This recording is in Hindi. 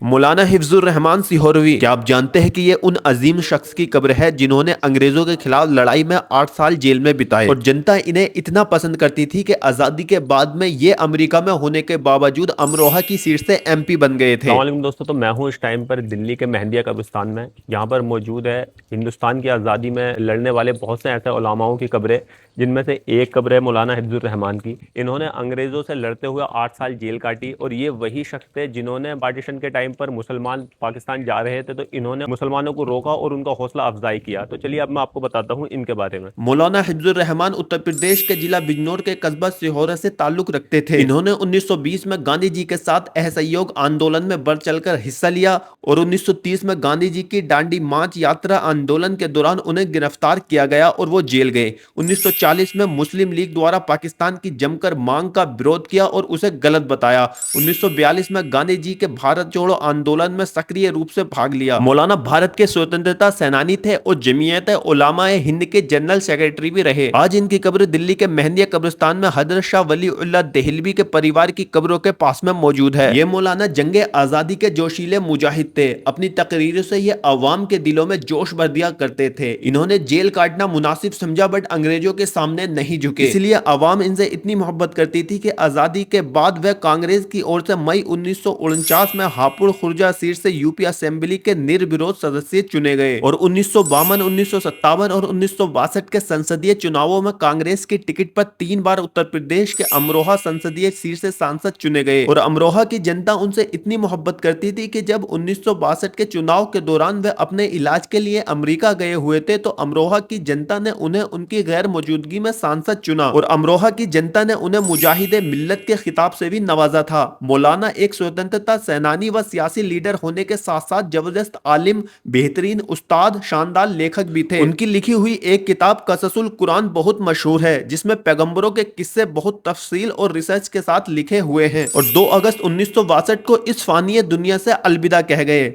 मौलाना हिफ्जुर रहमान सिहोरवी, क्या आप जानते हैं कि ये उन अजीम शख्स की कब्र है जिन्होंने अंग्रेजों के खिलाफ लड़ाई में 8 साल जेल में बिताए और जनता इन्हें इतना पसंद करती थी कि आजादी के बाद में ये अमेरिका में होने के बावजूद अमरोहा की सीट से एमपी बन गए थे। अस्सलाम दोस्तों, तो मैं हूं इस टाइम पर दिल्ली के मेहंदिया कब्रिस्तान में। यहाँ पर मौजूद है हिंदुस्तान की आज़ादी में लड़ने वाले बहुत से ऐसे उलमाओं की कब्रें, जिनमें से एक कब्र है मौलाना हिफ्जुर रहमान की। इन्होंने अंग्रेज़ों से लड़ते हुए 8 साल जेल काटी और ये वही शख्स थे जिन्होंने पार्टीशन के टाइम पर मुसलमान पाकिस्तान जा रहे थे तो इन्होंने मुसलमानों को रोका और उनका हौसला अफजाई किया। तो चलिए अब मैं आपको बताता हूँ इनके बारे में। मौलाना हिफ्जुर रहमान उत्तर प्रदेश के जिला बिजनौर के कस्बा सिहोरा से ताल्लुक रखते थे। इन्होंने 1920 में गांधी जी के साथ असहयोग आंदोलन में बढ़ चढ़कर हिस्सा लिया और 1930 में गांधी जी की डांडी मार्च यात्रा आंदोलन के दौरान उन्हें गिरफ्तार किया गया और वो जेल गए। 1940 में मुस्लिम लीग द्वारा पाकिस्तान की जमकर मांग का विरोध किया और उसे गलत बताया। 1942 में गांधी जी के भारत जोड़ो आंदोलन में सक्रिय रूप से भाग लिया। मौलाना भारत के स्वतंत्रता सेनानी थे और जमीयत उलमाए हिंद के जनरल सेक्रेटरी भी रहे। आज इनकी कब्र दिल्ली के मेहंदिया कब्रिस्तान में हजरत शाह वली उल्लाह देहलवी के परिवार की कब्रों के पास में मौजूद है। ये मौलाना जंगे आजादी के जोशीले मुजाहिद थे। अपनी तकरीरों से ये अवाम के दिलों में जोश भर दिया करते थे। इन्होंने जेल काटना मुनासिब समझा बट अंग्रेजों के सामने नहीं झुके, इसलिए अवाम इनसे इतनी मोहब्बत करती थी कि आजादी के बाद वह कांग्रेस की ओर से मई 1949 में हापुड़ खुर्जा सीट से यूपी असेंबली के निर्विरोध सदस्य चुने गए और 1952, 1957 और 1962 के संसदीय चुनावों में कांग्रेस की टिकट पर 3 बार उत्तर प्रदेश के अमरोहा संसदीय सीट से सांसद चुने गए। और अमरोहा की जनता उनसे इतनी मोहब्बत करती थी कि जब 1962 के चुनाव के दौरान वे अपने इलाज के लिए अमेरिका गए हुए थे तो अमरोहा की जनता ने उन्हें उनकी गैर मौजूदगी में सांसद चुना और अमरोहा की जनता ने उन्हें मुजाहिदे मिल्लत के खिताब से भी नवाजा था। मौलाना एक स्वतंत्रता सेनानी व सियासी लीडर होने के साथ साथ जबरदस्त आलिम, बेहतरीन उस्ताद, शानदार लेखक भी थे। उनकी लिखी हुई एक किताब कससुल कुरान बहुत मशहूर है, जिसमें पैगंबरों के किस्से बहुत तफसील और रिसर्च के साथ लिखे हुए हैं और 2 अगस्त 1962 को इस फानी दुनिया से अलविदा कह गए।